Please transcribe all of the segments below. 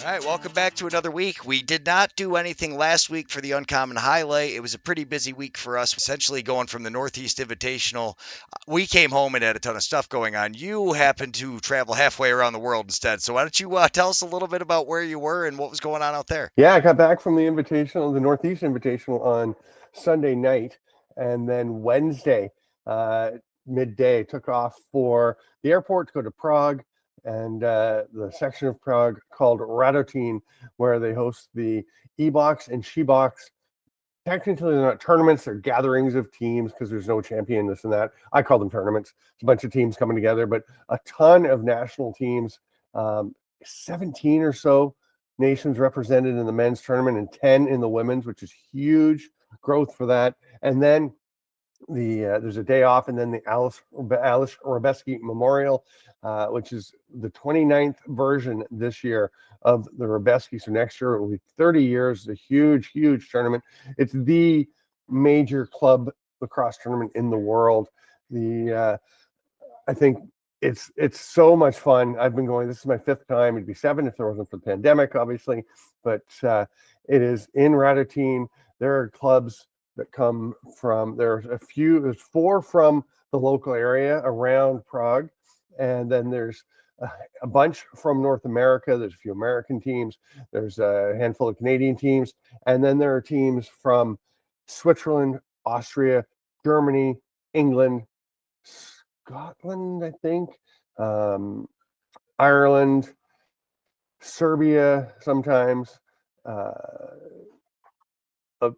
All right, welcome back to another week. We did not do anything last week for the Uncommon Highlight. It was a pretty busy week for us, essentially going from the Northeast Invitational. We came home and had a ton of stuff going on. You happened to travel halfway around the world instead. So why don't you tell us a little bit about where you were and what was going on out there? Yeah, I got back from the Invitational, the Northeast Invitational on Sunday night, and then Wednesday midday took off for the airport to go to Prague and the section of Prague called Radotín, where they host the E-Box and She-Box. Technically, they're not tournaments; they're gatherings of teams because there's no champion, this and that. I call them tournaments. It's a bunch of teams coming together, but a ton of national teams, 17 or so nations represented in the men's tournament and 10 in the women's, which is huge growth for that. And then there's a day off, and then the Aleš Hřebeský Memorial, which is the 29th version this year of the Hřebeský. So next year it will be 30 years. A huge, huge tournament. It's the major club lacrosse tournament in the world. I think it's so much fun. I've been going. This is my 5th time. It'd be 7 if there wasn't for the pandemic, obviously. But it is in Radotín. There are clubs that come from. There's 4 from the local area around Prague, and then there's a bunch from North America. There's a few American teams. There's a handful of Canadian teams, and then there are teams from Switzerland, Austria, Germany, England, Scotland, I think, Ireland, Serbia sometimes,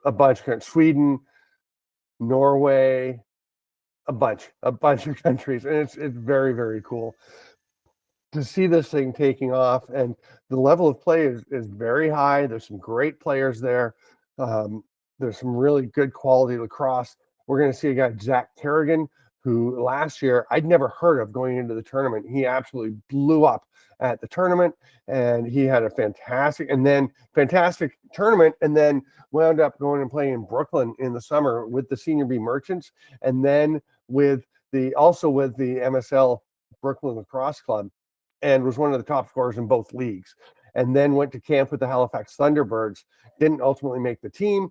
a bunch of Sweden, Norway, a bunch of countries, and it's very, very cool to see this thing taking off. And the level of play is very high. There's some great players there. There's some really good quality lacrosse. We're going to see a guy, Zach Kerrigan, who last year I'd never heard of going into the tournament. He absolutely blew up at the tournament, and he had a fantastic tournament, and then wound up going and playing in Brooklyn in the summer with the Senior B Merchants, and then with the MSL Brooklyn Lacrosse Club, and was one of the top scorers in both leagues. And then went to camp with the Halifax Thunderbirds. Didn't ultimately make the team.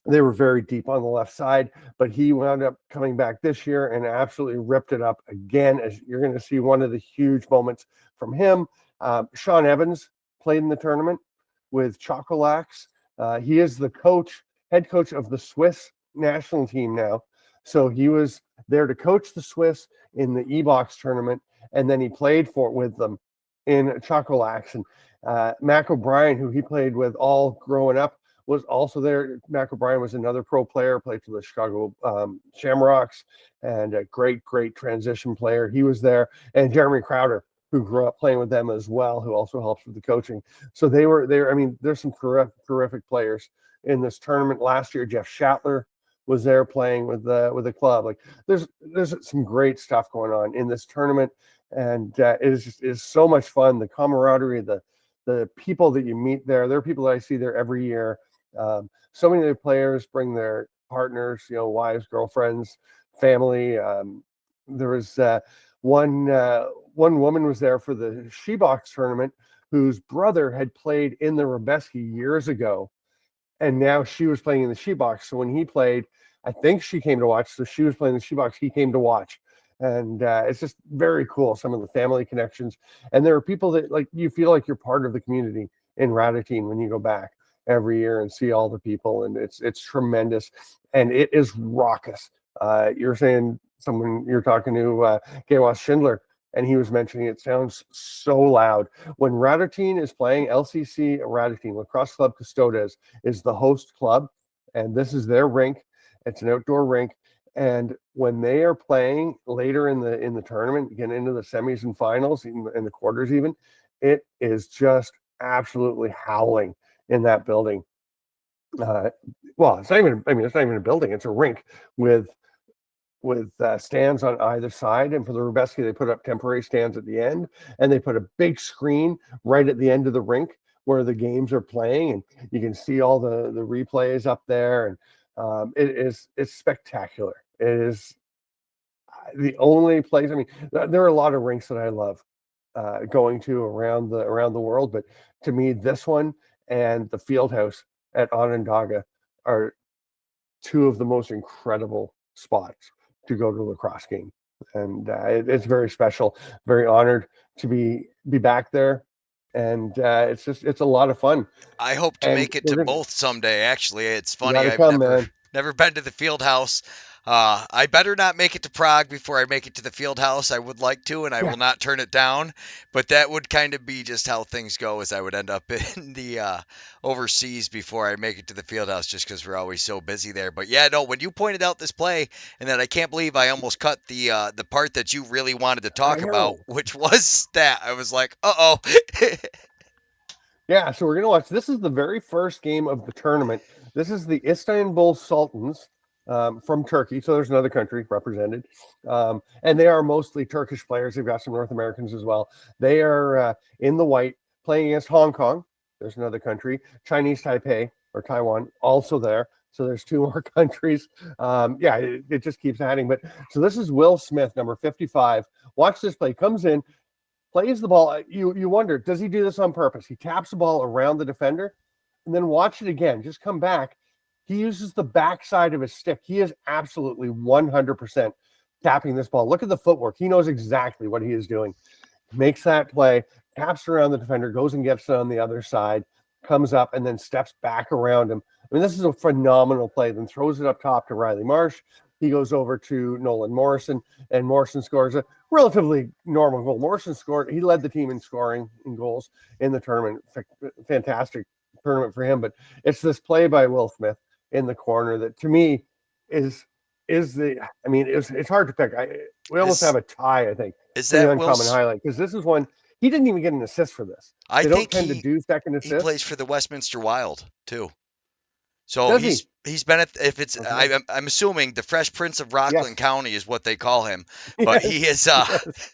They were very deep on the left side, but he wound up coming back this year and absolutely ripped it up again. As you're going to see one of the huge moments from him. Sean Evans played in the tournament with Chocolax. He is the head coach of the Swiss national team now. So he was there to coach the Swiss in the E-Box tournament, and then he played with them in Chocolax. And Mac O'Brien, who he played with all growing up, was also there. Mac O'Brien was another pro player, played for the Chicago Shamrocks, and a great transition player. He was there. And Jeremy Crowder, who grew up playing with them as well, who also helps with the coaching. So they were there. I mean, there's some terrific players in this tournament. Last year, Jeff Shatler was there playing with the club. Like there's some great stuff going on in this tournament, and it is so much fun. The camaraderie, the people that you meet there. There are people that I see there every year. So many of the players bring their partners, wives, girlfriends, family. There was one woman was there for the She-Box tournament whose brother had played in the Hřebeský years ago, and now she was playing in the She-Box. So when he played, I think she came to watch. So she was playing the She-Box. He came to watch. And it's just very cool, some of the family connections. And there are people that you feel like you're part of the community in Radotín when you go back every year and see all the people. And it's tremendous. And it is raucous. You're saying you're talking to Gawas Schindler, and he was mentioning it sounds so loud. When Radotín is playing, LCC Radotín, Lacrosse Club Custodes, is the host club. And this is their rink. It's an outdoor rink. And when they are playing later in the tournament, getting into the semis and finals, in the quarters even, it is just absolutely howling in that building. Well, it's not even a building. It's a rink with stands on either side. And for the Hřebeský, they put up temporary stands at the end, and they put a big screen right at the end of the rink where the games are playing, and you can see all the replays up there. And it's spectacular. It is the only place. I mean, there are a lot of rinks that I love, going to around the world. But to me, this one and the field house at Onondaga are two of the most incredible spots to go to a lacrosse game. And it's very special, very honored to be back there. And it's a lot of fun. I hope to And make it to we're gonna both someday. Actually, it's you funny. got to I've come, never man. never been to the field house. I better not make it to Prague before I make it to the field house. I would like to, and I Yeah, will not turn it down. But that would kind of be just how things go, as I would end up in the overseas before I make it to the field house, just because we're always so busy there. But yeah, no. When you pointed out this play, and that I can't believe I almost cut the part that you really wanted to I talk about, know. which was that, I was like, uh oh. Yeah, so we're gonna watch. This is the very first game of the tournament. This is the Istanbul Sultans from Turkey. So there's another country represented, and they are mostly Turkish players. They've got some North Americans as well. They are in the white playing against Hong Kong. There's another country, Chinese Taipei or Taiwan, also there. So there's two more countries. Yeah, it just keeps adding. But so this is Will Smith, number 55. Watch this play. Comes in, plays the ball. You wonder, does he do this on purpose? He taps the ball around the defender, and then watch it again. Just come back. He uses the backside of his stick. He is absolutely 100% tapping this ball. Look at the footwork. He knows exactly what he is doing. Makes that play, taps around the defender, goes and gets it on the other side, comes up, and then steps back around him. I mean, this is a phenomenal play. Then throws it up top to Riley Marsh. He goes over to Nolan Morrison, and Morrison scores a relatively normal goal. Morrison scored. He led the team in scoring in goals in the tournament. Fantastic tournament for him. But it's this play by Will Smith in the corner that, to me, is the. I mean, it's hard to pick. We almost is have a tie, I think, is for the that uncommon Will's? highlight, because this is one he didn't even get an assist for this. I They don't think tend to do second he plays assists. for the Westminster Wild too. So Does he? he's been at, if it's, Okay. I'm assuming the Fresh Prince of Rockland Yes. County is what they call him, but he Yes. is Yes.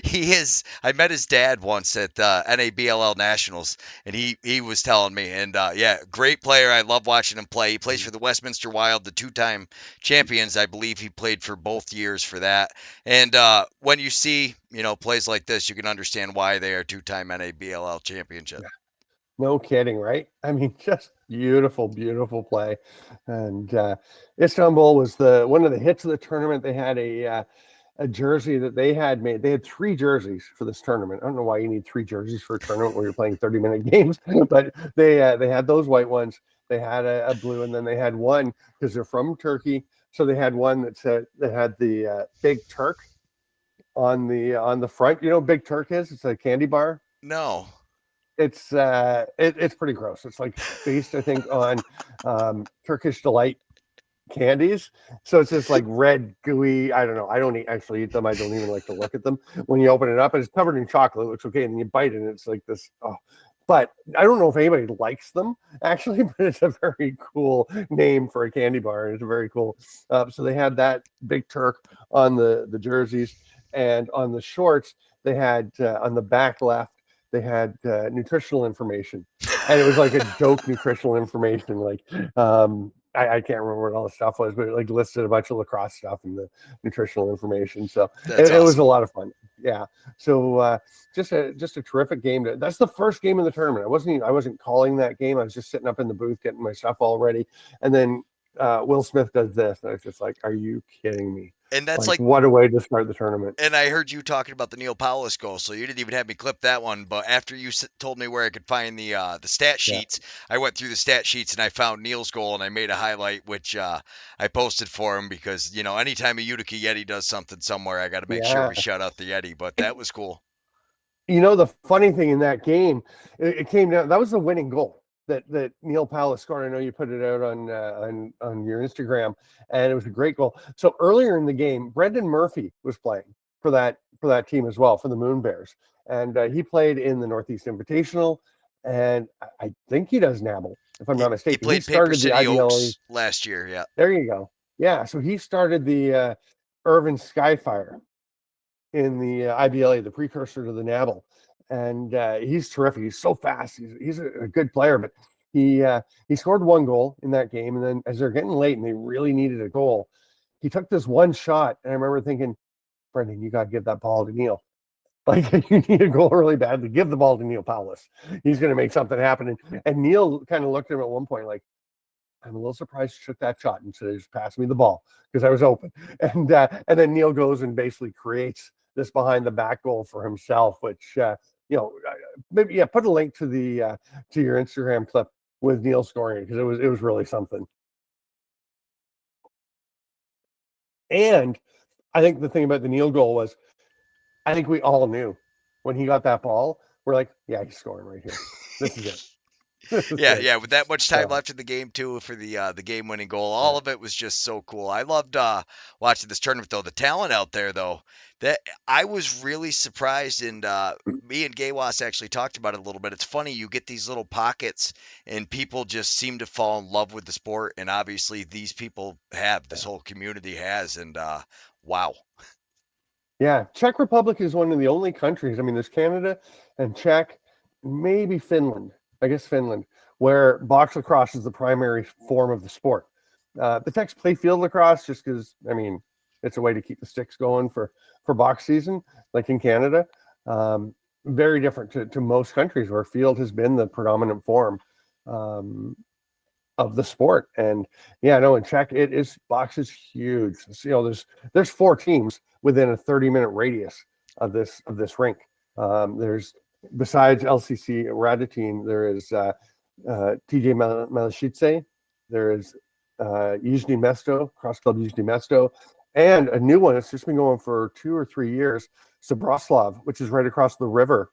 he is. I met his dad once at NABLL Nationals, and he was telling me, and yeah, great player. I love watching him play. He plays for the Westminster Wild, the two-time champions. I believe he played for both years for that. And when you see plays like this, you can understand why they are two-time NABLL championship. No kidding, right? I mean, just beautiful, beautiful play. And Istanbul was the one of the hits of the tournament. They had a jersey that they had made. They had three jerseys for this tournament. I don't know why you need three jerseys for a tournament where you're playing 30-minute games, but they had those white ones. They had a blue, and then they had one because they're from Turkey. So they had one that said they had the Big Turk on the front. You know, Big Turk is? It's a candy bar. No. It's pretty gross. It's like based, I think, on Turkish delight candies. So it's just like red, gooey. I don't know. I don't actually eat them. I don't even like to look at them. When you open it up, and it's covered in chocolate. It looks okay, and then you bite it, and it's like this. Oh, but I don't know if anybody likes them actually. But it's a very cool name for a candy bar. It's very cool. So they had that Big Turk on the jerseys, and on the shorts they had on the back left they had nutritional information, and it was like a joke nutritional information, like I can't remember what all the stuff was, but it like listed a bunch of lacrosse stuff in the nutritional information. So That's it was a awesome. lot of fun. Yeah. So just a terrific game. That's the first game of the tournament. I wasn't calling that game. I was just sitting up in the booth getting my stuff all ready, and then Will Smith does this, and I was just like, "Are you kidding me? And that's Like, like, what a way to start the tournament!" and I heard you talking about the Neil Paulus goal, so you didn't even have me clip that one. But after you told me where I could find the stat Yeah. sheets, I went through the stat sheets and I found Neil's goal, and I made a highlight which I posted for him because anytime a Utica Yeti does something somewhere, I got to make sure Yeah. we shout out the Yeti. But that was cool. The funny thing in that game, it came down. That was the winning goal that Neil Palace scored. I know you put it out on your Instagram, and it was a great goal. So earlier in the game, Brendan Murphy was playing for that team as well, for the Moon Bears, and he played in the Northeast Invitational, and I think he does Nabble, if I'm He, not he mistaken. He played Paper started the City IBLA. Oaks last year. Yeah, There you go. Yeah, so he started the Irvin Skyfire in the IBLA, the precursor to the Nabble. And he's terrific. He's so fast. He's a good player, but he scored one goal in that game. And then as they're getting late and they really needed a goal, he took this one shot. And I remember thinking, Brendan, you got to give that ball to Neil. Like, you need a goal really bad to give the ball to Neil Paulus. He's going to make something happen. And Neil kind of looked at him at one point like, I'm a little surprised you took that shot instead of just passing me the ball because I was open. And then Neil goes and basically creates this behind the back goal for himself, which maybe put a link to the to your Instagram clip with Neil scoring because it was really something. And I think the thing about the Neil goal was, I think we all knew when he got that ball, we're like, yeah, he's scoring right here. This is it. Yeah. With that much time So, left in the game too for the game-winning goal, all of it was just so cool. I loved watching this tournament though. The talent out there though, that I was really surprised, and me and Gaywas actually talked about it a little bit. It's funny, you get these little pockets, and people just seem to fall in love with the sport, and obviously these people have, this whole community has, and wow. yeah, Czech Republic is one of the only countries. I mean, there's Canada and Czech, maybe Finland. I guess Finland, where box lacrosse is the primary form of the sport. The Czechs play field lacrosse just because, I mean, it's a way to keep the sticks going for box season, like in Canada. Very different to most countries where field has been the predominant form um, of the sport. And yeah, no, in Czech, box is huge. So, there's 4 teams within a 30-minute radius of this rink. There's, besides LCC Radetin, there is TJ Malachitse, there is Yizhny Mesto, Cross Club Yizhny Mesto, and a new one that's just been going for 2 or 3 years, Sobroslav, which is right across the river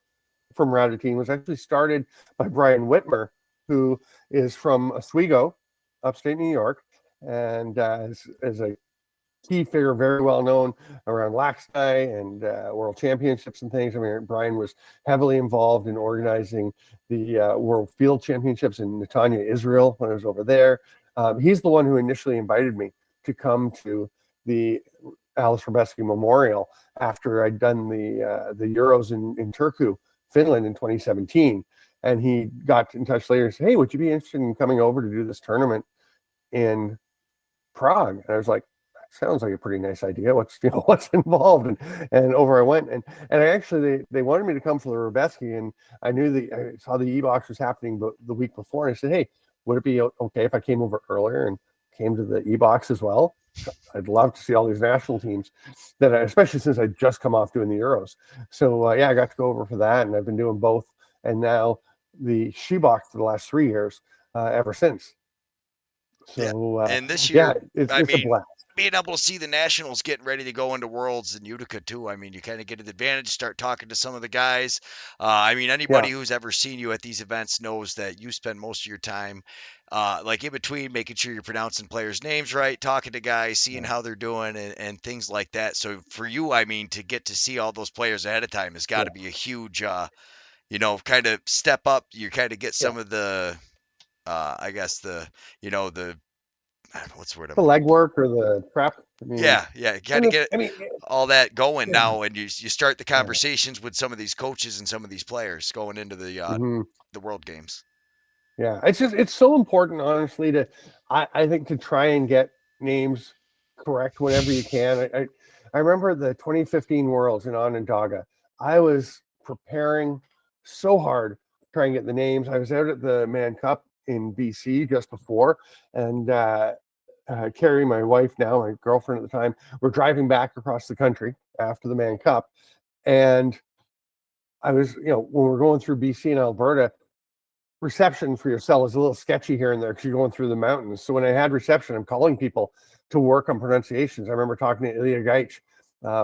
from Radetin, was actually started by Brian Whitmer, who is from Oswego, upstate New York, and is a key figure, very well known around Laxnai and World Championships and things. I mean, Brian was heavily involved in organizing the World Field Championships in Netanya, Israel, when I was over there. He's the one who initially invited me to come to the Aleš Hřebeský Memorial after I'd done the Euros in Turku, Finland in 2017. And he got in touch later and said, hey, would you be interested in coming over to do this tournament in Prague? And I was like, sounds like a pretty nice idea. What's involved? And over I went, and I actually they wanted me to come for the Hřebeský, and I knew I saw the e-box was happening the week before, and I said, hey, would it be okay if I came over earlier and came to the e-box as well? I'd love to see all these national teams especially since I just come off doing the Euros. So yeah, I got to go over for that, and I've been doing both, and now the Shebox for the last 3 years ever since. So And this yeah, year, it's I a mean, blast. being able to see the Nationals getting ready to go into Worlds in Utica too. I mean, you kind of get an advantage, start talking to some of the guys. I mean, Yeah, anybody who's ever seen you at these events knows that you spend most of your time, like in between, making sure you're pronouncing players' names right, talking to guys, seeing how they're doing, and things like that. So for you, I mean, to get to see all those players ahead of time has got yeah, to be a huge, kind of step up. You kind of get yeah. some of the, I guess the what's the word I'm The looking for? legwork or the prep. I mean, Yeah, kind and of get I mean, all that going yeah, now, and you start the yeah. conversations with some of these coaches and some of these players going into Hmm. the World Games. Yeah. It's so important, honestly, I think to try and get names correct whenever you can. I remember the 2015 Worlds in Onondaga. I was preparing so hard to try and get the names. I was out at the Man Cup in BC just before, and Carrie, my wife now, my girlfriend at the time, were driving back across the country after the Man Cup. And I was, when we're going through BC and Alberta, reception for your cell is a little sketchy here and there because you're going through the mountains. So when I had reception, I'm calling people to work on pronunciations. I remember talking to Ilya Gaich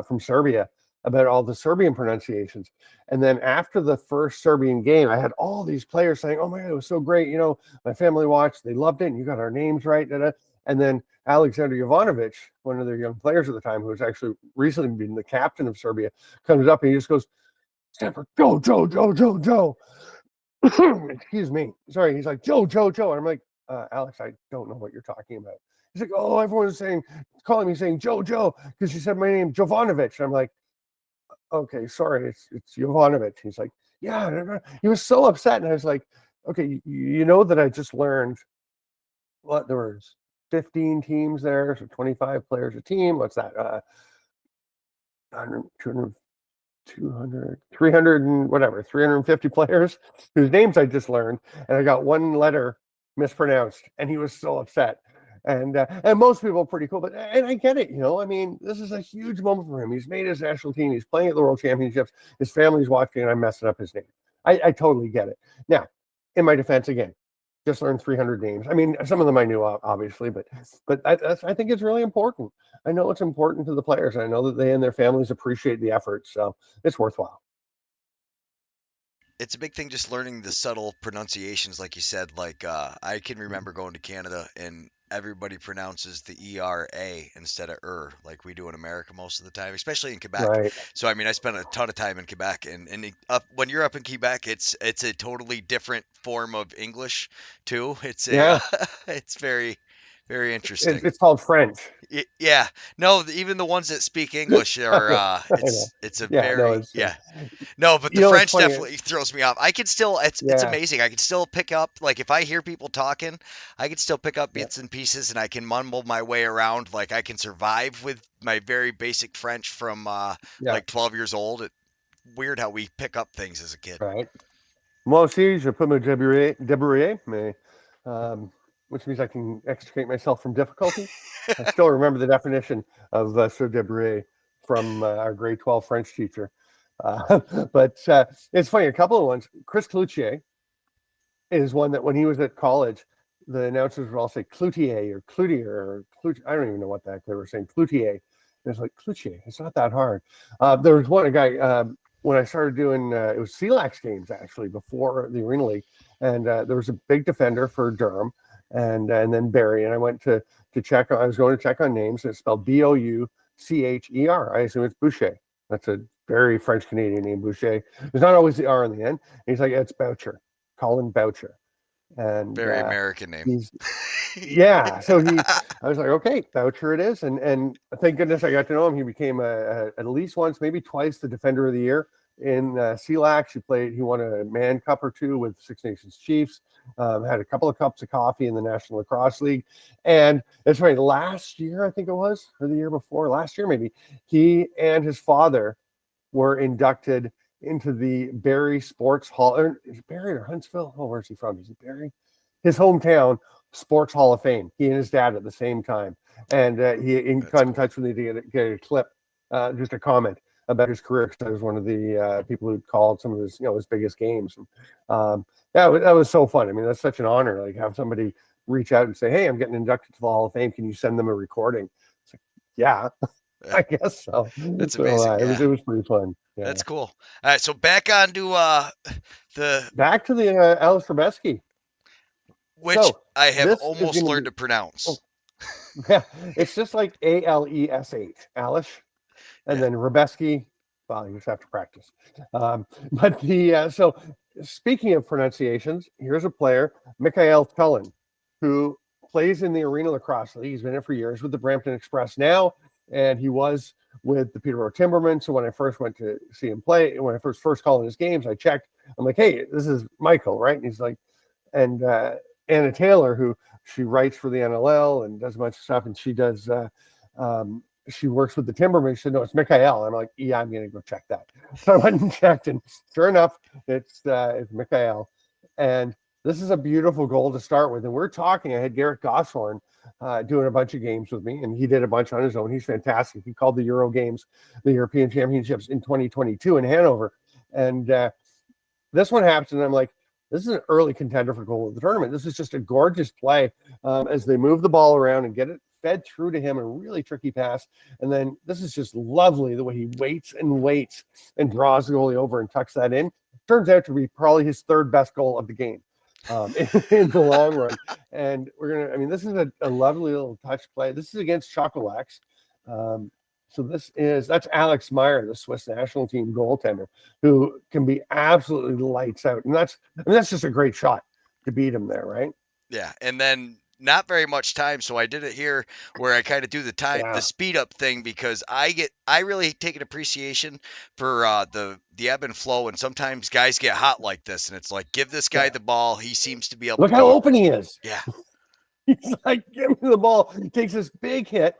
from Serbia about all the Serbian pronunciations. And then after the first Serbian game, I had all these players saying, oh my God, it was so great. My family watched, they loved it. And you got our names right. Da-da. And then Alexander Jovanovic, one of their young players at the time, who was actually recently been the captain of Serbia, comes up and he just goes, Stanford, Joe, Joe, Joe, Joe, Joe. Excuse me. Sorry. He's like, Joe, Joe, Joe. And I'm like, Alex, I don't know what you're talking about. He's like, oh, everyone's calling me saying Joe, Joe, because she said my name, Jovanovic. And I'm like, okay, sorry, it's Jovanovic. He's like, yeah. He was so upset. And I was like, okay, you know that I just learned what there was 15 teams there, so 25 players a team. What's that? 200, 200, 300 and whatever, 350 players whose names I just learned, and I got one letter mispronounced, and he was so upset. And most people are pretty cool, but and I get it, I mean, this is a huge moment for him. He's made his national team. He's playing at the World Championships. His family's watching, and I'm messing up his name. I totally get it. Now, in my defense, again, just learned 300 names. I mean, some of them I knew, obviously, but I think it's really important. I know it's important to the players. I know that they and their families appreciate the effort, so it's worthwhile. It's a big thing just learning the subtle pronunciations, like you said. Like I can remember going to Canada and everybody pronounces the ERA instead of like we do in America most of the time, especially in Quebec. Right. So I mean, I spent a ton of time in Quebec, and when you're up in Quebec, it's a totally different form of English too. It's Yeah. it's very very interesting. It's called French. Yeah, no, even the ones that speak English are I know. it's a Yeah, no, very it's yeah. No, but the it's French funny. definitely throws me off. I can still it's Yeah. amazing. I can still pick up like if I hear people talking, I can still pick up Yeah. bits and pieces and I can mumble my way around. Like I can survive with my very basic French from Yeah. like 12 years old. It's weird how we pick up things as a kid. Right. Moi aussi, je peux me débrouiller, mais, which means I can extricate myself from difficulty. I still remember the definition of se débrouiller from our grade 12 French teacher. But it's funny, a couple of ones. Chris Cloutier is one that when he was at college, the announcers would all say Cloutier or Cloutier or Cloutier. I don't even know what the heck they were saying. Cloutier. It's like Cloutier. It's not that hard. There was a guy when I started doing it was CLAX games actually before the Arena League, and there was a big defender for Durham, and then Barrie, and I went to check. I was going to check on names. And it's spelled Boucher. I assume it's Boucher. That's a very French Canadian name, Boucher. There's not always the R on the end. And he's like, it's Boucher. Colin Boucher. And Very American name. he's yeah. So I was like, okay, Boucher it is. And thank goodness I got to know him. He became at least once, maybe twice, the Defender of the Year in CLAX. He won a Man Cup or two with Six Nations Chiefs. Had a couple of cups of coffee in the National Lacrosse League. And it's funny, last year, I think it was, or the year before, last year maybe, he and his father were inducted into the Barrie Sports Hall. Or is it Barrie or Huntsville? Oh, where's he from? Is it Barrie? His hometown Sports Hall of Fame. He and his dad at the same time. And he got in touch with me to get a clip, just a comment about his career, because I was one of the people who called some of his, his biggest games. And, that was so fun. I mean, that's such an honor. Like, have somebody reach out and say, "Hey, I'm getting inducted to the Hall of Fame. Can you send them a recording?" It's like, yeah, I guess so. That's So, amazing. it was pretty fun. Yeah. That's cool. All right, so back on to Back to the Aleš Hřebeský, which so I have this almost learned to pronounce. Yeah, it's just like Alesh, Aleš, and then Hřebeský. Well, you just have to practice. But so speaking of pronunciations, here's a player, Mikhail Tulin, who plays in the Arena Lacrosse League. He's been in for years with the Brampton Express now, and he was with the Peterborough Timbermen. So when I first went to see him play, when I first called in his games, I checked. I'm like, "Hey, this is Michael, right?" And he's like, and Anna Taylor, who she writes for the NLL and does a bunch of stuff, and she does. She works with the Timbermen. She said, "No, it's Mikhail." I'm like, "Yeah, I'm gonna go check that." So I went and checked, and sure enough, it's Mikhail. And this is a beautiful goal to start with. And we're talking. I had Garrett Goshorn doing a bunch of games with me, and he did a bunch on his own. He's fantastic. He called the Euro Games, the European Championships in 2022 in Hanover, and this one happens, and I'm like, this is an early contender for goal of the tournament. This is just a gorgeous play as they move the ball around and get it fed through to him, a really tricky pass. And then this is just lovely, the way he waits and draws the goalie over and tucks that in. Turns out to be probably his third best goal of the game in the long run. And this is a lovely little touch play. This is against Chocolax. So that's Alex Meyer, the Swiss national team goaltender, who can be absolutely lights out. And that's just a great shot to beat him there, right? Yeah, and then not very much time, so I did it here where I kind of do the speed up thing, because I really take an appreciation for the ebb and flow, and sometimes guys get hot like this, and it's like, give this guy the ball. He seems to be able Look to how go. open he is. Yeah. He's like, give me the ball. He takes this big hit,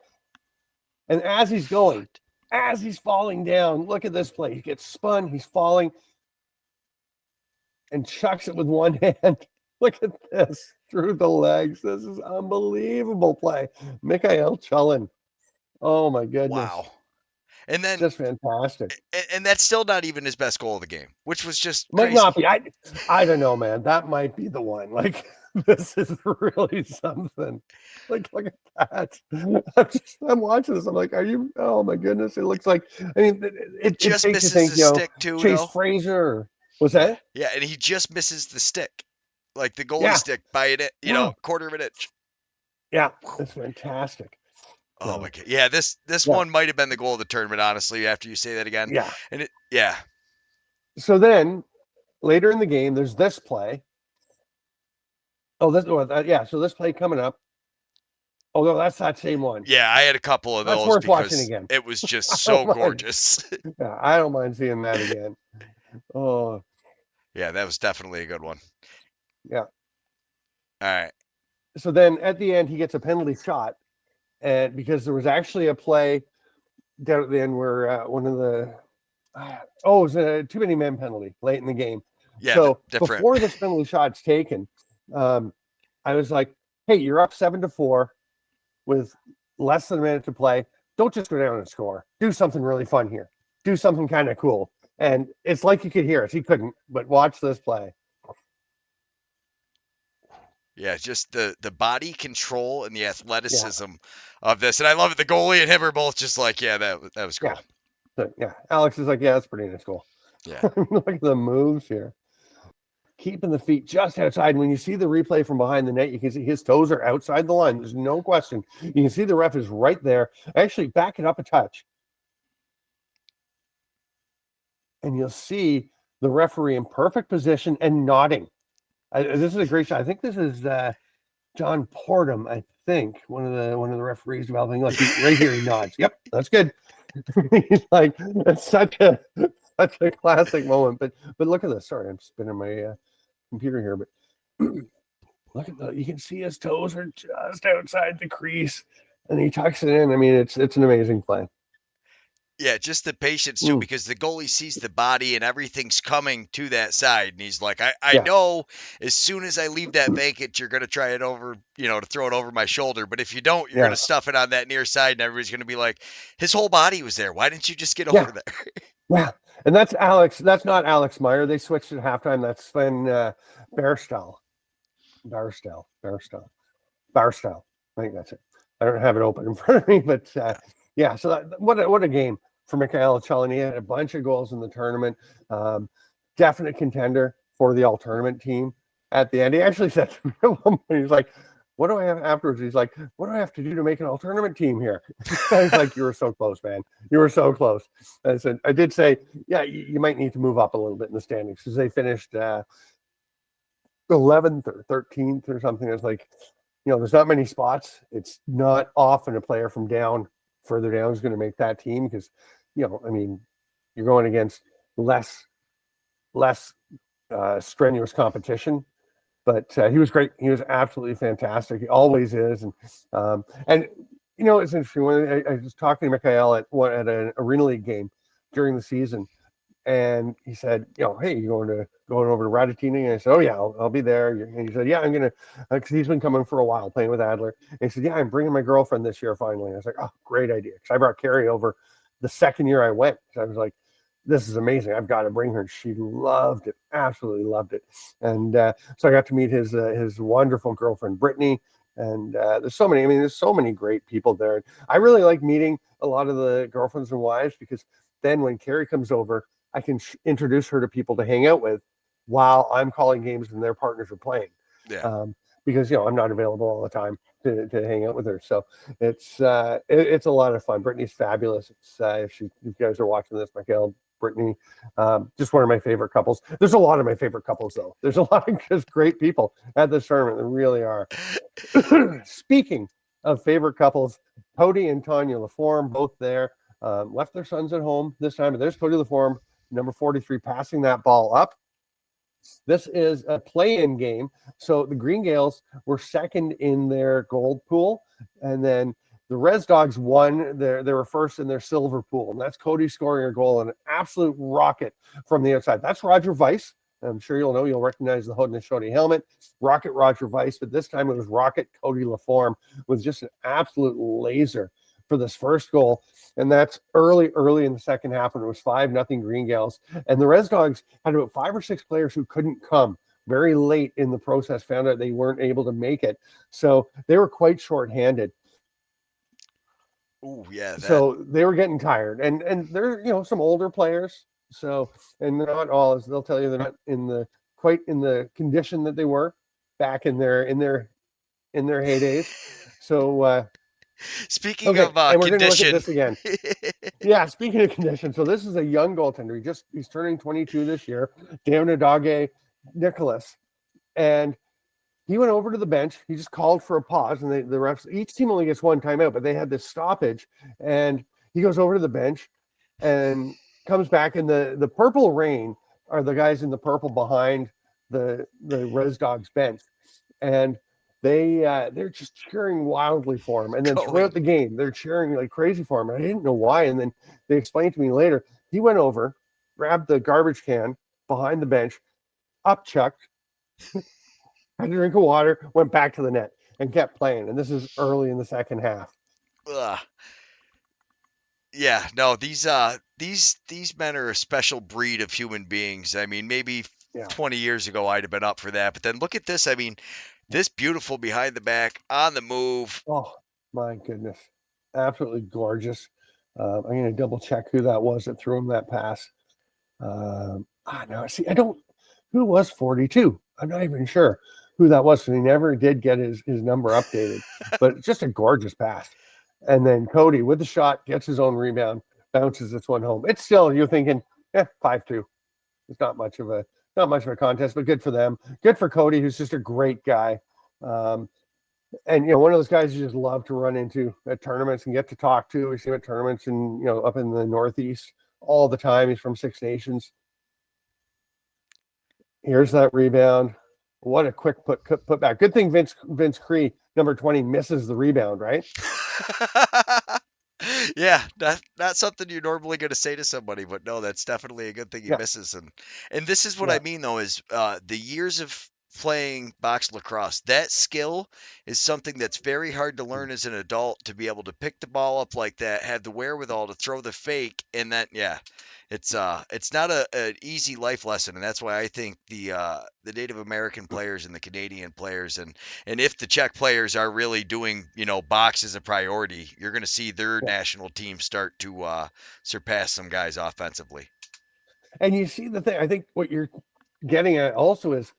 and as he's going, as he's falling down, look at this play. He gets spun, he's falling, and chucks it with one hand. Look at this, through the legs. This is unbelievable play. Mikhail Chulin. Oh my goodness. Wow. And then Just fantastic. and that's still not even his best goal of the game, which was just Might crazy. not be. I don't know, man. That might be the one. Like, this is really something. Like, look at that. I'm watching this. I'm like, are you? Oh my goodness! It looks like. I mean, it just makes misses you think. the You know, stick too, Chase though. Fraser. Was that? Yeah, and he just misses the stick, like the goalie Yeah. stick by it, quarter of an inch. Yeah, it's fantastic. Oh my god! Yeah, this one might have been the goal of the tournament, honestly. After you say that again, Yeah. and So then, later in the game, there's this play. Oh, So this play coming up. Oh no, that's that same one. Yeah, I had a couple of That's those worth watching because again. it was just so gorgeous. Yeah, I don't mind seeing that again. Oh. Yeah, that was definitely a good one. Yeah. All right. So then at the end, he gets a penalty shot, and because there was actually a play down at the end where one of the it was a too many men penalty late in the game. Yeah. So different. before this penalty shot's taken, I was like, "Hey, you're up 7-4 with less than a minute to play. Don't just go down and score. Do something really fun here. Do something kind of cool." And it's like you could hear us. He couldn't, but watch this play. Yeah, just the body control and the athleticism of this, and I love it. The goalie and him are both just like, yeah, that was cool. Yeah. So, yeah, Alex is like, yeah, that's pretty nice goal. Yeah. Look at the moves here. Keeping the feet just outside. And when you see the replay from behind the net, you can see his toes are outside the line. There's no question. You can see the ref is right there. Actually, back it up a touch. And you'll see the referee in perfect position and nodding. This is a great shot. I think this is John Portum, I think, one of the referees developing. Like, right here, he nods. Yep, that's good. He's like, it's such a classic moment. But look at this. Sorry, I'm spinning my computer here, but look at that. You can see his toes are just outside the crease, and he tucks it in. I mean, it's an amazing play. Yeah, just the patience too, because the goalie sees the body and everything's coming to that side, and he's like, I know as soon as I leave that vacant, you're gonna try it over, to throw it over my shoulder. But if you don't, you're gonna stuff it on that near side, and everybody's gonna be like, his whole body was there. Why didn't you just get over there? Yeah, and that's Alex. That's not Alex Meyer. They switched at halftime. That's Sven Barstal. I think that's it. I don't have it open in front of me, but yeah. So what a game for Mikhail Chulin. He had a bunch of goals in the tournament. Definite contender for the all tournament team. At the end, he actually said, he's like, "What do I have afterwards?" He's like, "What do I have to do to make an all tournament team here?" I was like, "You were so close, man. You were so close." I said, I did say, yeah, you might need to move up a little bit in the standings because they finished 11th or 13th or something. It's like, there's not many spots. It's not often a player from further down is going to make that team because, I mean, you're going against less strenuous competition. But he was great. He was absolutely fantastic. He always is. And it's interesting. When I was talking to Mikhail at an Arena League game during the season, and he said, "Hey, you going over to Ratatini?" And I said, "Oh yeah, I'll be there." And he said, "Yeah, I'm gonna," because he's been coming for a while playing with Adler. And he said, "Yeah, I'm bringing my girlfriend this year finally." And I was like, "Oh, great idea!" Because I brought Carrie over the second year I went. So I was like, "This is amazing. I've got to bring her." She loved it, absolutely loved it. And so I got to meet his wonderful girlfriend, Brittany. And there's so many great people there. I really like meeting a lot of the girlfriends and wives because then when Carrie comes over, I can introduce her to people to hang out with while I'm calling games and their partners are playing. Yeah. Because I'm not available all the time to hang out with her. So it's a lot of fun. Brittany's fabulous. It's if you guys are watching this, Michael, Brittany, just one of my favorite couples. There's a lot of my favorite couples though. There's a lot of just great people at this tournament. There really are. Speaking of favorite couples, Cody and Tanya Laforme, both there, left their sons at home this time. And there's Cody Laforme, number 43, passing that ball up. This is a play-in game. So the Green Gales were second in their gold pool. And then The Res Dogs won. They were first in their silver pool, and that's Cody scoring a goal, an absolute rocket from the outside. That's Roger Weiss. I'm sure you'll recognize the Haudenosaunee helmet. Rocket Roger Weiss, but this time it was Rocket Cody Laforme with just an absolute laser for this first goal. And that's early in the second half when it was 5-0 Green Gales. And the Res Dogs had about 5 or 6 players who couldn't come very late in the process, found out they weren't able to make it. So they were quite shorthanded. Ooh, yeah. So they were getting tired. And they're, some older players. So, and not all, as they'll tell you, they're not quite in the condition that they were back in their heydays. So Speaking okay, of and we're going to look at condition, this again. Yeah, speaking of condition, so this is a young goaltender. He's turning 22 this year, Deonadage Nicholas, and he went over to the bench. He just called for a pause, and the refs, each team only gets one timeout, but they had this stoppage, and he goes over to the bench and comes back, and the purple rain are the guys in the purple behind the Res Dogs bench, and they're just cheering wildly for him. And then throughout the game, they're cheering like crazy for him. And I didn't know why. And then they explained to me later, he went over, grabbed the garbage can behind the bench, upchucked, had a drink of water, went back to the net and kept playing. And this is early in the second half. Yeah, no, these men are a special breed of human beings. I mean, maybe 20 years ago I'd have been up for that, but then look at this. I mean, this beautiful behind the back, on the move. Oh, my goodness. Absolutely gorgeous. I'm going to double check who that was that threw him that pass. No, see, who was 42? I'm not even sure who that was, because he never did get his number updated, but it's just a gorgeous pass. And then Cody with the shot gets his own rebound, bounces this one home. It's still, you're thinking, 5-2. It's not much of a contest, but good for them. Good for Cody, who's just a great guy. And one of those guys you just love to run into at tournaments and get to talk to. We see him at tournaments and up in the Northeast all the time. He's from Six Nations. Here's that rebound. What a quick put back. Good thing Vince Cree, number 20, misses the rebound, right? Yeah, not something you're normally going to say to somebody, but no, that's definitely a good thing he misses. And this is what I mean, though, is the years of playing box lacrosse, that skill is something that's very hard to learn as an adult, to be able to pick the ball up like that, have the wherewithal to throw the fake, and then it's not an easy life lesson. And that's why I think the Native American players and the Canadian players and if the Czech players are really doing box as a priority, you're going to see their national team start to surpass some guys offensively. And you see the thing, I think what you're getting at also is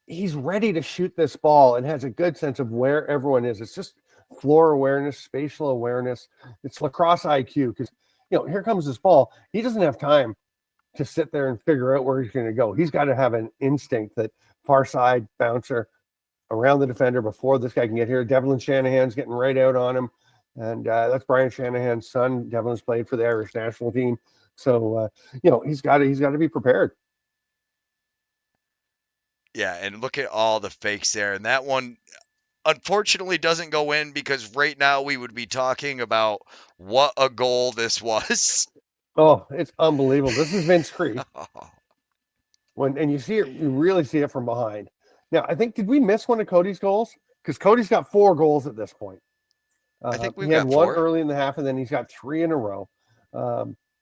he's ready to shoot this ball and has a good sense of where everyone is. It's just floor awareness, spatial awareness. It's lacrosse IQ, because here comes this ball. He doesn't have time to sit there and figure out where he's going to go. He's got to have an instinct that far side bouncer around the defender before this guy can get here. Devlin Shanahan's getting right out on him, and that's Brian Shanahan's son. Devlin's played for the Irish national team, so he's got to be prepared. Yeah, and look at all the fakes there. And that one, unfortunately, doesn't go in, because right now we would be talking about what a goal this was. Oh, it's unbelievable. This is Vince Cree. And you see it, you really see it from behind. Now, I think, did we miss one of Cody's goals? Because Cody's got 4 goals at this point. I think he had one early in the half, and then he's got 3 in a row.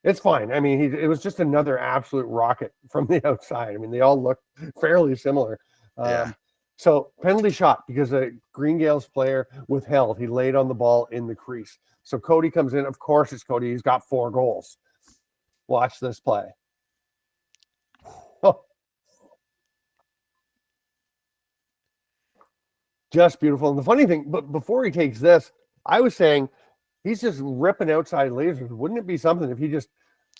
It's fine. I mean, it was just another absolute rocket from the outside. I mean, they all look fairly similar. So penalty shot, because a Green Gales player withheld. He laid on the ball in the crease. So Cody comes in. Of course, it's Cody. He's got 4 goals. Watch this play. Oh. Just beautiful. And the funny thing, but before he takes this, I was saying he's just ripping outside lasers. Wouldn't it be something if he just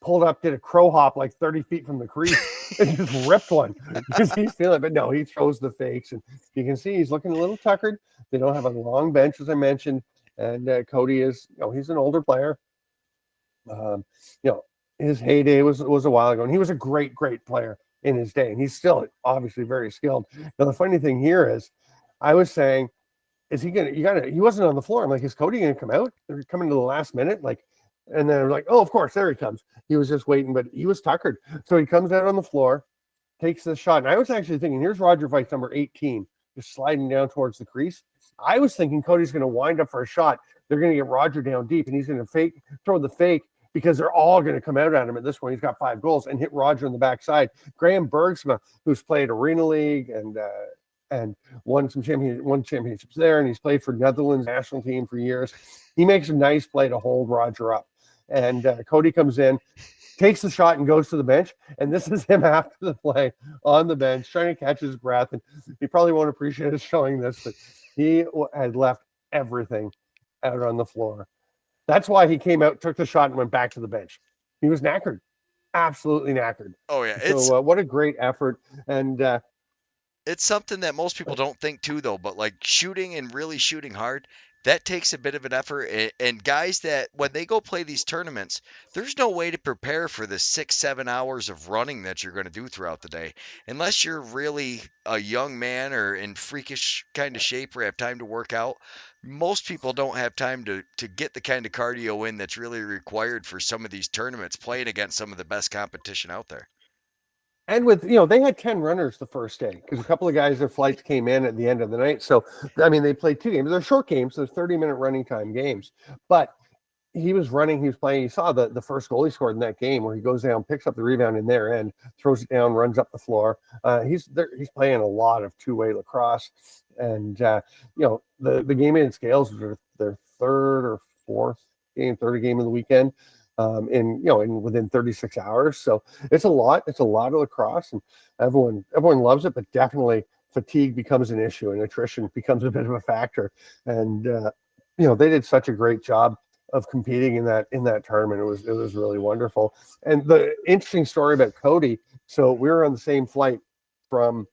pulled up, did a crow hop like 30 feet from the crease and just ripped one? Because he's feeling it. But no, he throws the fakes. And you can see he's looking a little tuckered. They don't have a long bench, as I mentioned. And Cody is, he's an older player. His heyday was a while ago. And he was a great, great player in his day. And he's still obviously very skilled. Now, the funny thing here is, I was saying, is he gonna? He wasn't on the floor. I'm like, is Cody gonna come out? They're coming to the last minute, like, and then I'm like, oh, of course, there he comes. He was just waiting, but he was tuckered. So he comes out on the floor, takes the shot, and I was actually thinking, here's Roger Vice, number 18, just sliding down towards the crease. I was thinking Cody's gonna wind up for a shot. They're gonna get Roger down deep, and he's gonna throw the fake, because they're all going to come out at him at this point. He's got 5 goals and hit Roger on the backside. Graham Bergsma, who's played Arena League and won championships there, and he's played for Netherlands national team for years. He makes a nice play to hold Roger up. And Cody comes in, takes the shot, and goes to the bench. And this is him after the play on the bench, trying to catch his breath. And he probably won't appreciate us showing this, but he had left everything out on the floor. That's why he came out, took the shot, and went back to the bench. He was knackered, absolutely knackered. Oh yeah, so what a great effort, and it's something that most people don't think too, though. But like shooting and really shooting hard, that takes a bit of an effort. And guys that when they go play these tournaments, there's no way to prepare for the 6-7 hours of running that you're going to do throughout the day, unless you're really a young man or in freakish kind of shape or have time to work out. Most people don't have time to get the kind of cardio in that's really required for some of these tournaments, playing against some of the best competition out there. And with, they had 10 runners the first day, because a couple of guys, their flights came in at the end of the night. So, I mean, they played 2 games. They're short games. They're 30-minute running time games. But he was running, he was playing. You saw the first goal he scored in that game, where he goes down, picks up the rebound in their end, throws it down, runs up the floor. He's playing a lot of two-way lacrosse. And, the game in Scales was their third or fourth game, third game of the weekend. Within 36 hours. So it's a lot of lacrosse, and everyone loves it, but definitely fatigue becomes an issue and attrition becomes a bit of a factor. And they did such a great job of competing in that tournament. It was really wonderful. And the interesting story about Cody, so we were on the same flight from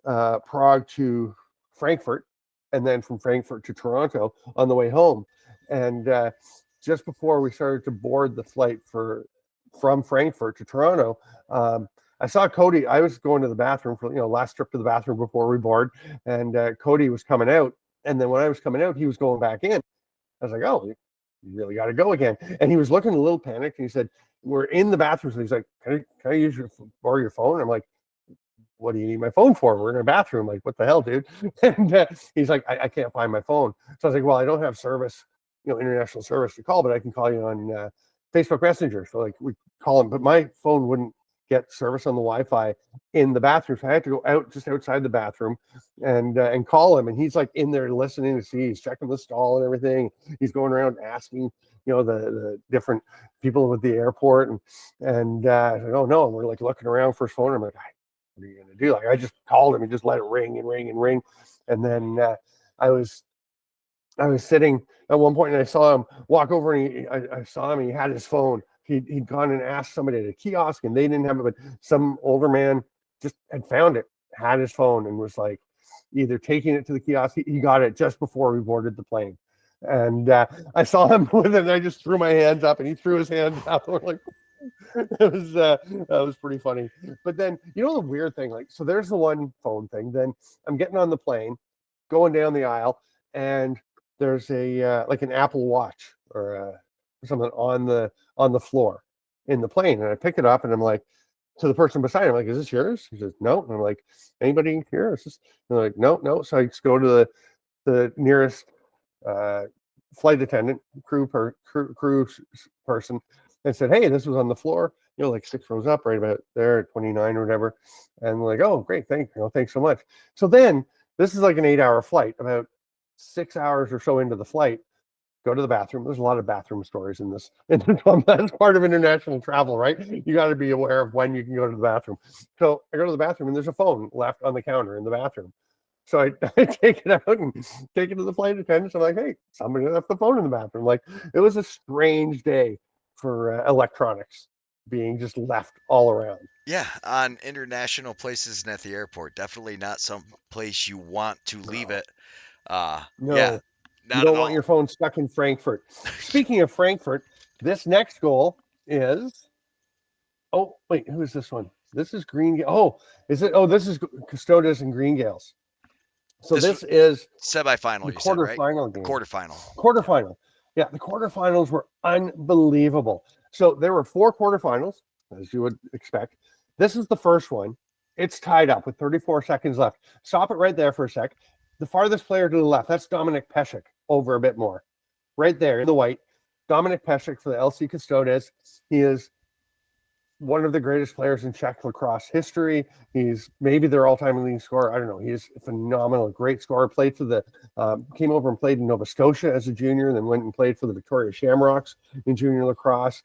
Prague to Frankfurt, and then from Frankfurt to Toronto on the way home. And just before we started to board the flight from Frankfurt to Toronto, I saw Cody. I was going to the bathroom for last trip to the bathroom before we board, and Cody was coming out. And then when I was coming out, he was going back in. I was like, "Oh, you really got to go again." And he was looking a little panicked. And he said, "We're in the bathroom." So he's like, "Can I borrow your phone?" I'm like, "What do you need my phone for? We're in a bathroom." Like, what the hell, dude? And he's like, I can't find my phone. So I was like, "Well, I don't have service, international service to call, but I can call you on Facebook Messenger." So like we call him, but my phone wouldn't get service on the Wi-Fi in the bathroom. So I had to go out just outside the bathroom and call him. And he's like in there listening to see, he's checking the stall and everything. He's going around asking, the different people with the airport. And I said, "Oh no." And we're like looking around for his phone. I'm like, "What are you going to do?" Like, I just called him and just let it ring and ring and ring. And then I was sitting at one point, and I saw him walk over, and I saw him, and he had his phone. He'd gone and asked somebody at a kiosk, and they didn't have it, but some older man just had found it, had his phone, and was like either taking it to the kiosk. He got it just before we boarded the plane. And I saw him with it, and I just threw my hands up, and he threw his hands up. And we're like, that was pretty funny. But then, the weird thing, like, so there's the one phone thing. Then I'm getting on the plane, going down the aisle, and there's a like an Apple Watch or something on the floor in the plane, and I pick it up, and I'm like, to the person beside him, I'm like, "Is this yours?" He says, "No." And I'm like, "Anybody here?" And they're like, No. So I just go to the nearest flight attendant, crew person, and said, "Hey, this was on the floor, like 6 rows up, right about there at 29 or whatever." And like, "Oh, great, thanks so much." So then this is like an 8-hour flight, about 6 hours or so into the flight. Go to the bathroom. There's a lot of bathroom stories in this. That's part of international travel, right? You got to be aware of when you can go to the bathroom. So I go to the bathroom, and there's a phone left on the counter in the bathroom. So I take it out and take it to the flight attendants. I'm like, "Hey, somebody left the phone in the bathroom." Like, it was a strange day for electronics being just left all around. Yeah, on international places and at the airport, definitely not some place you want to leave No, it. Yeah, no, you not at don't want your all. phone stuck in Frankfurt. Speaking of Frankfurt, this next goal is. Oh, wait, who is this one? This is Green. Oh, is it? Oh, this is Custodes and Green Gales. So this is semifinal, the you said, right? quarterfinal game. Quarterfinal. Quarterfinal. Yeah, the quarterfinals were unbelievable. So there were 4 quarterfinals, as you would expect. This is the first one. It's tied up with 34 seconds left. Stop it right there for a sec. The farthest player to the left, that's Dominic Pesek, over a bit more. Right there in the white, Dominic Pesek for the LC Custodes. He is one of the greatest players in Czech lacrosse history. He's maybe their all-time leading scorer. I don't know. He is phenomenal, great scorer. Played for the, came over and played in Nova Scotia as a junior, and then went and played for the Victoria Shamrocks in junior lacrosse.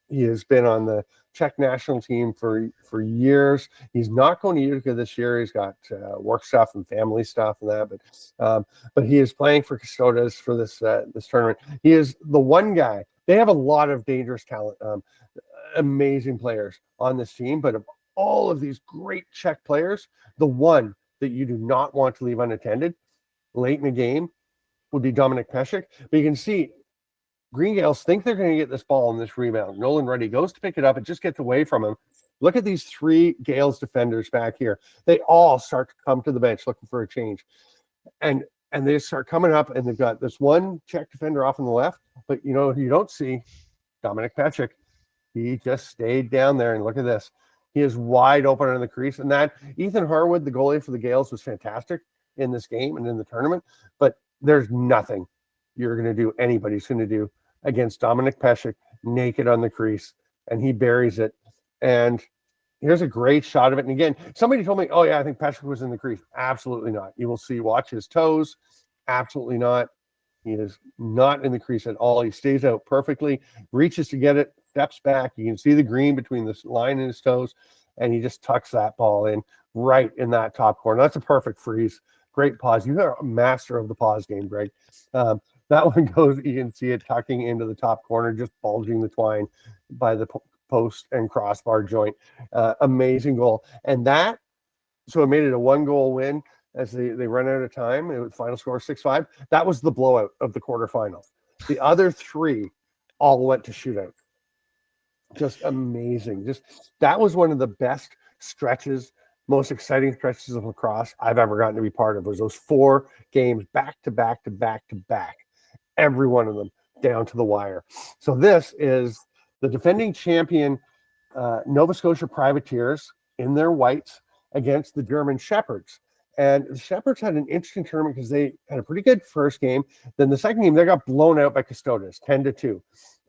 He has been on the Czech national team for years. He's not going to Utica this year. He's got work stuff and family stuff and that, but he is playing for Custodes for this tournament. He is the one guy. They have a lot of dangerous talent. Amazing players on this team, but of all of these great Czech players, the one that you do not want to leave unattended late in the game would be Dominic Pesek. But you can see Green Gales think they're going to get this ball on this rebound. Nolan Ruddy goes to pick it up. It just gets away from him. Look at these 3 Gales defenders back here. They all start to come to the bench looking for a change. And they start coming up, and they've got this one Czech defender off on the left. But you don't see Dominic Pesek. He just stayed down there, and look at this. He is wide open on the crease. And that Ethan Harwood, the goalie for the Gales, was fantastic in this game and in the tournament. But there's nothing anybody's going to do against Dominic Pesek naked on the crease. And he buries it. And here's a great shot of it. And again, somebody told me, oh, yeah, I think Pesek was in the crease. Absolutely not. You will see, watch his toes. Absolutely not. He is not in the crease at all. He stays out perfectly, reaches to get it, steps back. You can see the green between the line and his toes, and he just tucks that ball in right in that top corner. That's a perfect freeze. Great pause. You are a master of the pause game, Greg. That one goes, you can see it tucking into the top corner, just bulging the twine by the post and crossbar joint. Amazing goal. And so it made it a 1-goal win. As they run out of time, it was final score 6-5. That was the blowout of the quarterfinals. The other 3 all went to shootout. Just amazing. That was one of the best stretches, most exciting stretches of lacrosse I've ever gotten to be part of. Was those 4 games back to back to back to back, every one of them down to the wire. So this is the defending champion Nova Scotia Privateers in their whites against the German Shepherds. And the Shepherds had an interesting tournament because they had a pretty good first game. Then the second game, they got blown out by Custodes, 10-2,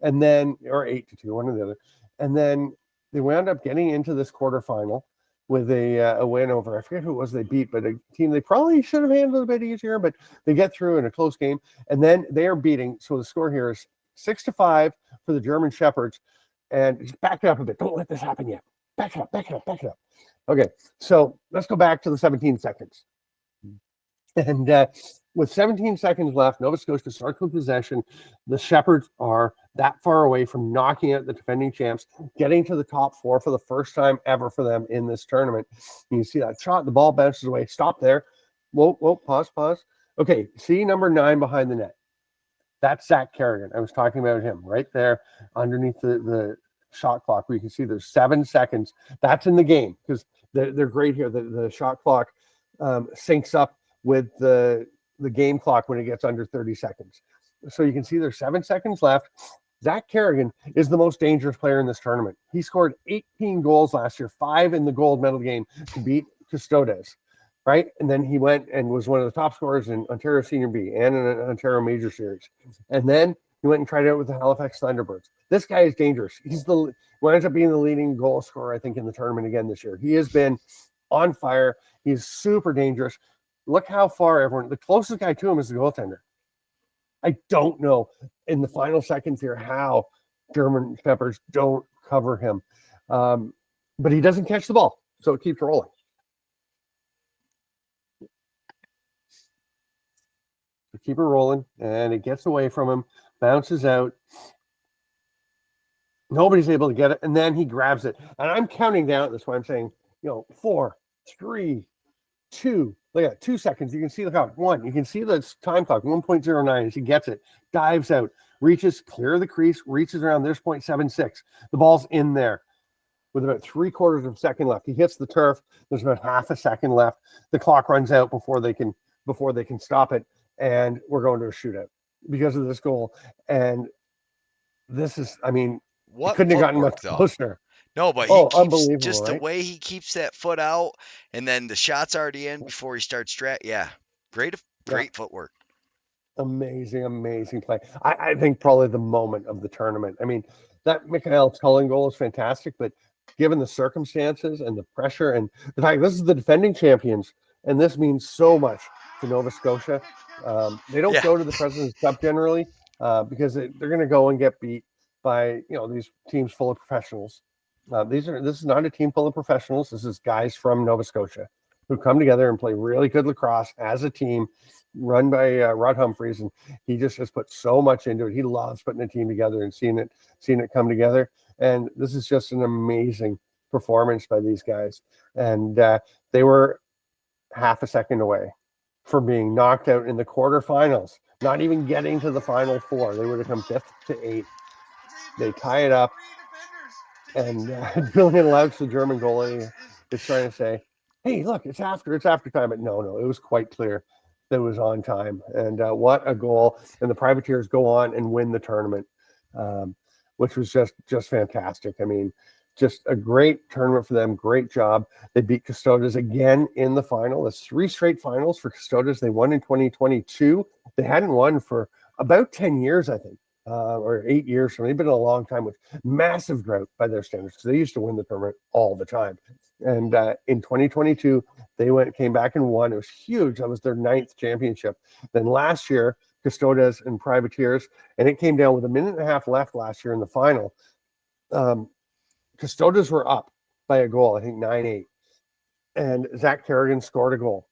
and then, or 8-2, one or the other. And then they wound up getting into this quarterfinal with a win over, I forget who it was they beat, but a team they probably should have handled a bit easier, but they get through in a close game. And then they are beating, so the score here is 6-5 for the German Shepherds. And just back it up a bit. Don't let this happen yet. Back it up. Okay, so let's go back to the 17 seconds. And with 17 seconds left, Nova Scotia starts with possession. The Shepherds are that far away from knocking out the defending champs, getting to the top 4 for the first time ever for them in this tournament. You see that shot, the ball bounces away. Stop there. Whoa, pause. Okay, see number 9 behind the net. That's Zach Kerrigan. I was talking about him right there underneath the shot clock, where you can see there's 7 seconds. That's in the game because they're great here. The shot clock syncs up with the game clock when it gets under 30 seconds. So you can see there's 7 seconds left. Zach Kerrigan is the most dangerous player in this tournament. He scored 18 goals last year, 5 in the gold medal game to beat Custodes, right? And then he went and was one of the top scorers in Ontario Senior B and in an Ontario Major Series. And then he went and tried it out with the Halifax Thunderbirds. This guy is dangerous. He winds up being the leading goal scorer, I think, in the tournament again this year. He has been on fire. He's super dangerous. Look how far the closest guy to him is the goaltender. I don't know in the final seconds here how German Shepherds don't cover him. But he doesn't catch the ball, so it keeps rolling. So keep it rolling, and it gets away from him, bounces out. Nobody's able to get it, and then he grabs it. And I'm counting down. That's why I'm saying, 4, 3, 2. Look at 2 seconds. You can see the clock. 1. You can see the time clock. 1.09 as he gets it. Dives out. Reaches clear of the crease. Reaches around. There's 0.76. The ball's in there. with about 3/4 of a second left. He hits the turf. There's about half a second left. The clock runs out before they can stop it, and we're going to a shootout because of this goal. And this is, I mean, it What couldn't have gotten much footwork, though? closer. No, but he Oh, keeps unbelievable, just the right? way he keeps that foot out, and then the shot's already in before he starts Yeah, great, Yeah, great footwork. amazing play. I think probably the moment of the tournament. I mean, that Mikhail Tulin goal is fantastic, but given the circumstances and the pressure and the fact this is the defending champions, and this means so much to Nova Scotia. They don't Yeah, go to the President's Cup generally because they're going to go and get beat by these teams full of professionals. This is not a team full of professionals. This is guys from Nova Scotia who come together and play really good lacrosse as a team, run by Rod Humphreys, and he just has put so much into it. He loves putting a team together and seeing it come together. And this is just an amazing performance by these guys. And they were half a second away from being knocked out in the quarterfinals, not even getting to the final four. They would have come 5th to 8th. They tie it up. And Julian Laux, the German goalie, is trying to say, hey, look, it's after time. But no, it was quite clear that it was on time. And what a goal. And the Privateers go on and win the tournament, which was just fantastic. I mean, just a great tournament for them. Great job. They beat Custodes again in the final. It's 3 straight finals for Custodes. They won in 2022. They hadn't won for about 10 years, I think. Or 8 years from. They've been a long time with massive drought by their standards because they used to win the tournament all the time. And in 2022, they came back and won. It was huge. That was their 9th championship. Then last year, Custodes and Privateers, and it came down with a minute and a half left last year in the final. Custodes were up by a goal, I think 9-8. And Zach Kerrigan scored a goal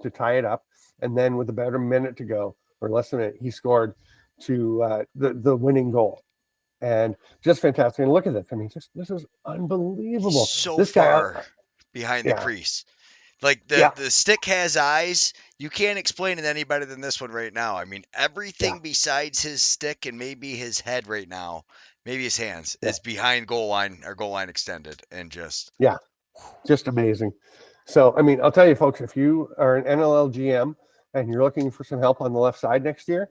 to tie it up. And then with about a minute to go, or less than a minute, he scored to the winning goal, and just fantastic. And look at this. I mean, this is unbelievable. he's so This guy, far behind the yeah, crease. Like yeah, the stick has eyes. You can't explain it any better than this one right now. I mean, yeah, everything besides his stick and maybe his head right now, maybe his hands, yeah, is behind goal line or goal line extended, and yeah, just amazing. So, I mean, I'll tell you, folks, if you are an NLL GM and you're looking for some help on the left side next year,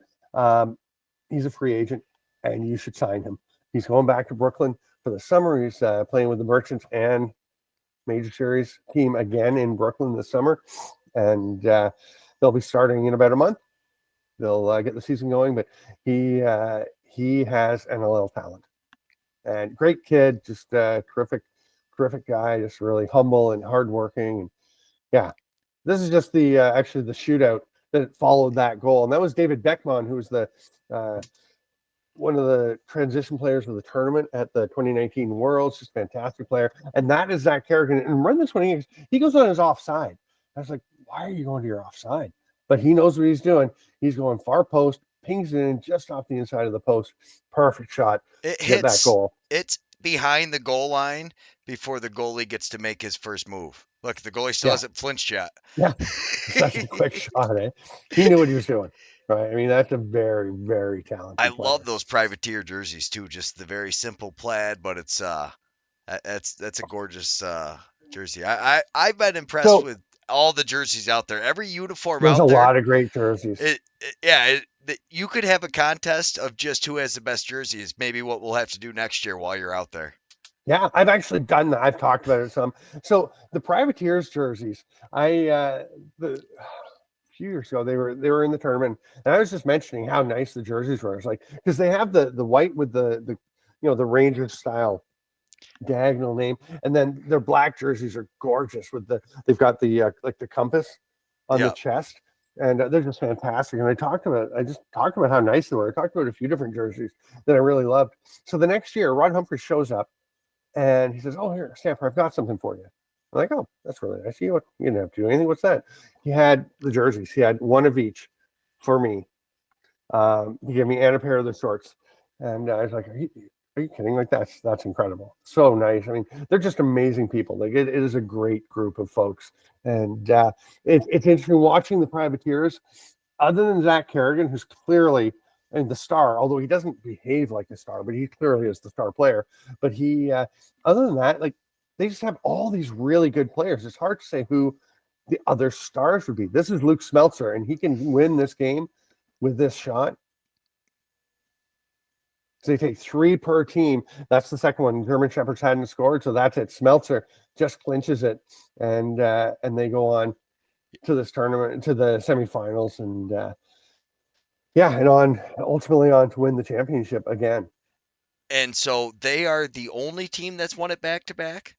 he's a free agent, and you should sign him. He's going back to Brooklyn for the summer. He's playing with the Merchants and Major Series team again in Brooklyn this summer, and they'll be starting in about a month. They'll get the season going, but he has NLL talent, and great kid, just terrific guy, just really humble and hardworking. And yeah, this is just the actually the shootout that followed that goal, and that was David Beckman, who was the one of the transition players of the tournament at the 2019 Worlds, just fantastic player. And that is Zach Kerrigan. And run this one, he goes on his offside. I was like, why are you going to your offside? But he knows what he's doing. He's going far post, pings it in just off the inside of the post. Perfect shot it to get that hits. goal. It's behind the goal line before the goalie gets to make his first move. Look, the goalie still Yeah, hasn't flinched yet. yeah. Such a quick shot, eh? He knew what he was doing, right? I mean, that's a very I talented love player. those privateer jerseys too. Just the very simple plaid, but it's that's a gorgeous jersey. I've been impressed So with all the jerseys out there. Every uniform there's a out there. lot of great jerseys. You could have a contest of just who has the best jerseys. Maybe what we'll have to do next year while you're out there. Yeah, I've actually done that. I've talked about it some. So the Privateers jerseys, the few years ago they were in the tournament, and I was just mentioning how nice the jerseys were. It's like because they have the white with the the Rangers style diagonal name, and then their black jerseys are gorgeous with they've got the like the compass on the Yeah, chest. And they're just fantastic. And I just talked about how nice they were. I talked about a few different jerseys that I really loved. So the next year, Rod Humphrey shows up and he says, "Oh, here, Stamper, I've got something for you." I'm like, "Oh, that's really nice. You didn't have to do anything. What's that?" He had the jerseys. He had one of each for me. He gave me and a pair of the shorts. And I was like, are you kidding? Like, that's incredible. So nice. I mean, they're just amazing people. Like, it is a great group of folks. And it's interesting watching the Privateers, other than Zach Kerrigan, who's clearly and the star, although he doesn't behave like the star, but he clearly is the star player. But he, other than that, like they just have all these really good players. It's hard to say who the other stars would be. This is Luke Smeltzer, and he can win this game with this shot. So they take 3 per team. That's the second one. German Shepherds hadn't scored, so that's it. Smeltzer just clinches it, and they go on to this tournament, to the semifinals, and and ultimately on to win the championship again. And so they are the only team that's won it back to back?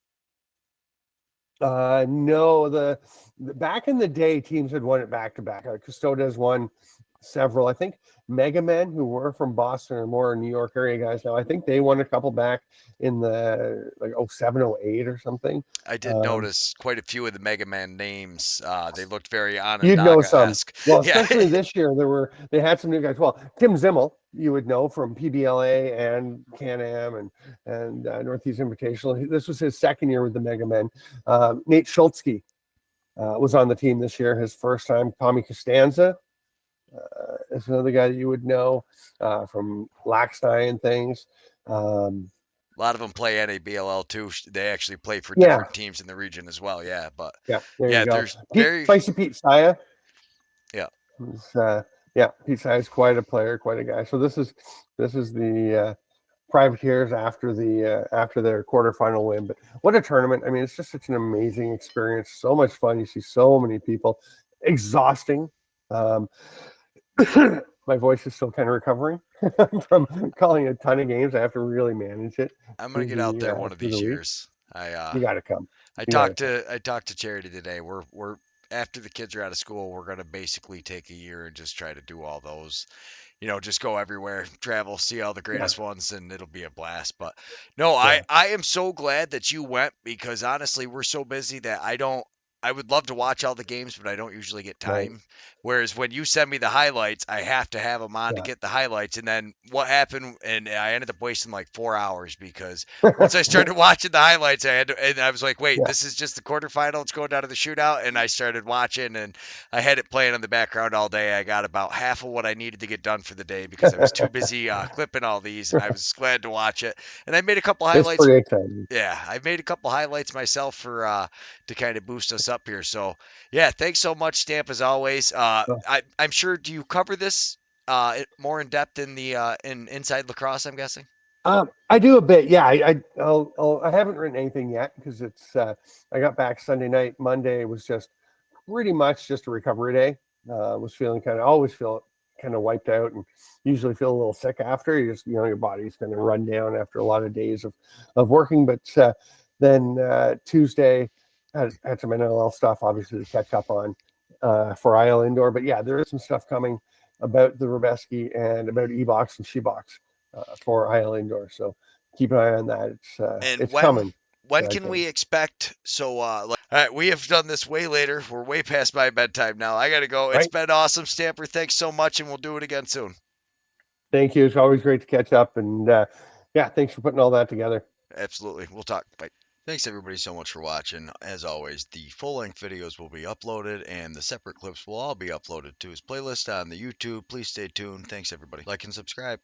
No, the back in the day, teams had won it back to back. Custodes won several. I think Mega Men, who were from Boston or more New York area guys now, I think they won a couple back in the like 07, 08 or something. I did notice quite a few of the Mega Man names. They looked very You'd know some. Onondaga-esque. Well, Yeah. especially this year, they had some new guys. Well, Tim Zimmel, you would know from PBLA and Can-Am and Northeast Invitational. This was his second year with the Mega Men. Nate Schultzke was on the team this year, his first time. Tommy Costanza is another guy that you would know from Laxty and things. A lot of them play NABLL too. They actually play for different teams in the region as well. Yeah, but there you go. there's Spicy Pete Saya. Yeah. Pete Saya is quite a player, quite a guy. So this is the privateers after their quarterfinal win. But what a tournament! I mean, it's just such an amazing experience. So much fun. You see so many people. Exhausting. My voice is still kind of recovering from calling a ton of games. I have to really manage it. I'm gonna get out there one of these years. You got to come. I talked to Charity today. We're after the kids are out of school, we're gonna basically take a year and just try to do all those. Just go everywhere, travel, see all the greatest ones, and it'll be a blast. But no, I am so glad that you went, because honestly, we're so busy that I would love to watch all the games, but I don't usually get time. Right. Whereas when you send me the highlights, I have to have them on to get the highlights. And then what happened, and I ended up wasting like 4 hours, because once I started watching the highlights, and I was like, wait, this is just the quarterfinal. It's going down to the shootout. And I started watching, and I had it playing in the background all day. I got about half of what I needed to get done for the day because I was too busy clipping all these. And I was glad to watch it. And I made a couple highlights. It's pretty exciting. Yeah, I made a couple highlights myself for to kind of boost us up here. So yeah, thanks so much, Stamp, as always. I'm sure, do you cover this more in depth in the in Inside Lacrosse, I'm guessing? I do a bit. Yeah, I haven't written anything yet because it's I got back Sunday night. Monday was just pretty much just a recovery day. Was feeling always feel kind of wiped out, and usually feel a little sick after. You just, your body's going to run down after a lot of days of working. But then Tuesday had some NLL stuff, obviously, to catch up on for IL Indoor. But yeah, there is some stuff coming about the Hřebeský and about E-Box and She-Box for IL Indoor. So keep an eye on that. It's coming. When can we expect? So, all right, we have done this way later. We're way past my bedtime now. I got to go. Right. It's been awesome, Stamper. Thanks so much, and we'll do it again soon. Thank you. It's always great to catch up, and thanks for putting all that together. Absolutely. We'll talk. Bye. Thanks everybody so much for watching. As always, the full-length videos will be uploaded, and the separate clips will all be uploaded to his playlist on the YouTube. Please stay tuned. Thanks everybody. Like and subscribe.